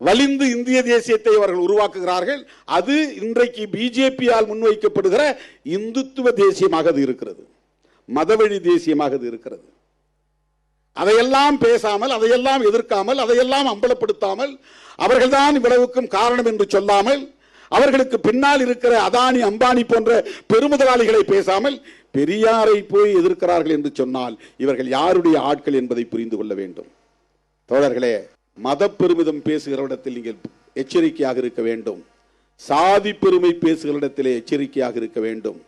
வலிந்து இந்திய தேசியத்தை அவர்கள் உருவாக்குகிறார்கள். அது இன்றைக்கு பிஜேபியால் முன்வைக்கப்படுகிற இந்துத்துவ தேசியமாக அது இருக்கிறது, மதவழி தேசியமாக அது இருக்கிறது. அதையெல்லாம் பேசாமல், அதையெல்லாம் எதிர்க்காமல், அதையெல்லாம் அம்பலப்படுத்தாமல், அவர்கள்தான் இவ்வளவுக்கும் காரணம் என்று சொல்லாமல், அவர்களுக்கு பின்னால் இருக்கிற அதானி அம்பானி போன்ற பெருமுதலாளிகளை பேசாமல் பெரியாரை போய் எதிர்க்கிறார்கள் என்று சொன்னால் இவர்கள் யாருடைய ஆட்கள் என்பதை புரிந்து கொள்ள வேண்டும். தோழர்களே, மத பெருமிதம் பேசுகிற இடத்தில் நீங்கள் எச்சரிக்கையாக இருக்க வேண்டும். சாதி பெருமை பேசுகிற இடத்திலே எச்சரிக்கையாக இருக்க வேண்டும்.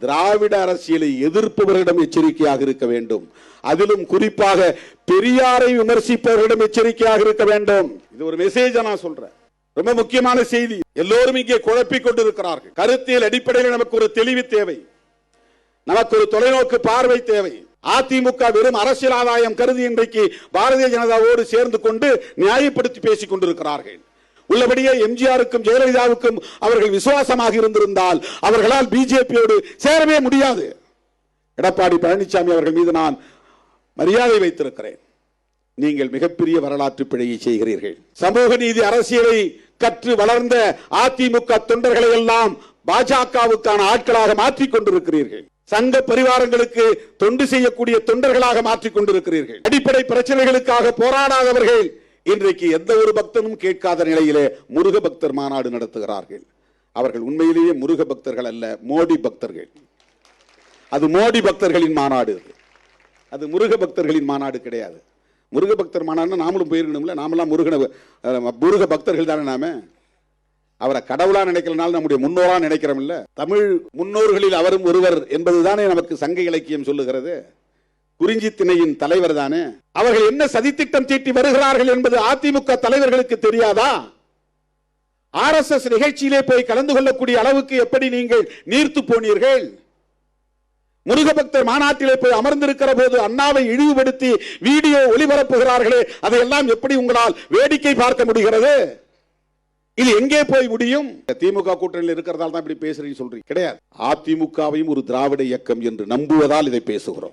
திராவிட அரசியலை எதிர்ப்பவர்களிடம் எச்சரிக்கையாக இருக்க வேண்டும். அதிலும் குறிப்பாக பெரியாரை விமர்சிப்பவர்களிடம் எச்சரிக்கையாக இருக்க வேண்டும். இது ஒரு மெசேஜ் நான் சொல்றேன், ரொம்ப முக்கியமான செய்தி. எல்லோரும் இங்கே குழப்பிக் கொண்டிருக்கிறார்கள். கருத்தியல் அடிப்படையில் நமக்கு ஒரு தெளிவு தேவை, நமக்கு ஒரு தொலைநோக்கு பார்வை தேவை. அதிமுக வெறும் அரசியல் ஆதாயம் கருதி இன்றைக்கு பாரதிய ஜனதாவோடு சேர்ந்து கொண்டு நியாயப்படுத்தி பேசிக் கொண்டிருக்கிறார்கள். உள்ளபடியே எம்ஜிஆருக்கும் ஜெயலலிதாவுக்கும் அவர்கள் விசுவாசமாக இருந்திருந்தால் அவர்களால் பிஜேபியோடு சேரவே முடியாது. எடப்பாடி பழனிசாமி அவர்கள் மீது நான் மரியாதை வைத்திருக்கிறேன். நீங்கள் மிகப்பெரிய வரலாற்று பிழையை செய்கிறீர்கள். சமூக நீதி அரசியலை கற்று வளர்ந்த அதிமுக தொண்டர்களை எல்லாம் பாஜகவுக்கான ஆட்களாக மாற்றிக் கொண்டிருக்கிறீர்கள். சங்க பரிவாரங்களுக்கு தொண்டு செய்யக்கூடிய தொண்டர்களாக மாற்றிக் கொண்டிருக்கிறீர்கள். அடிப்படை பிரச்சனைகளுக்காக போராடாதவர்கள் இன்றைக்கு எந்த ஒரு பக்தனும் கேட்காத நிலையிலே முருக பக்தர் மாநாடு நடத்துகிறார்கள். அவர்கள் உண்மையிலேயே முருக பக்தர்கள் அல்ல, மோடி பக்தர்கள். அது மோடி பக்தர்களின் மாநாடு, அது முருக பக்தர்களின் மாநாடு கிடையாது. முருக பக்தர் மாநாடுனா நாமளும் போயிருக்கணும்ல, நாமெல்லாம் முருக பக்தர்கள் தானே. நாம அவரை கடவுளா நினைக்கிறனால நம்முடைய முன்னோரா நினைக்கிறோம் இல்ல. தமிழ் முன்னோர்களில் அவரும் ஒருவர் என்பதுதானே நமக்கு சங்க இலக்கியம் சொல்லுகிறது. குறிஞ்சி திணையின் தலைவர் தானே. அவர்கள் என்ன சதித்திட்டம் தீட்டி வருகிறார்கள் என்பது அதிமுக தலைவர்களுக்கு தெரியாதா? RSS நிகழ்ச்சியிலே போய் கலந்து கொள்ளக்கூடிய அளவுக்கு எப்படி நீங்கள் நீர்த்து போனீர்கள்? முருக பக்தர் மாநாட்டிலே போய் அமர்ந்திருக்கிற போது அண்ணாவை இழிவுபடுத்தி வீடியோ ஒளிபரப்புகிறார்களே, அதையெல்லாம் எப்படி உங்களால் வேடிக்கை பார்க்க முடிகிறது? இது எங்கே போய் முடியும்? திமுக கூட்டணியில் இருக்கிறதால் தான் இப்படி பேசுறீங்க சொல்றீங்க. கிடையாது. அதிமுகவையும் ஒரு திராவிட இயக்கம் என்று நம்புவதால் இதை பேசுகிறோம்.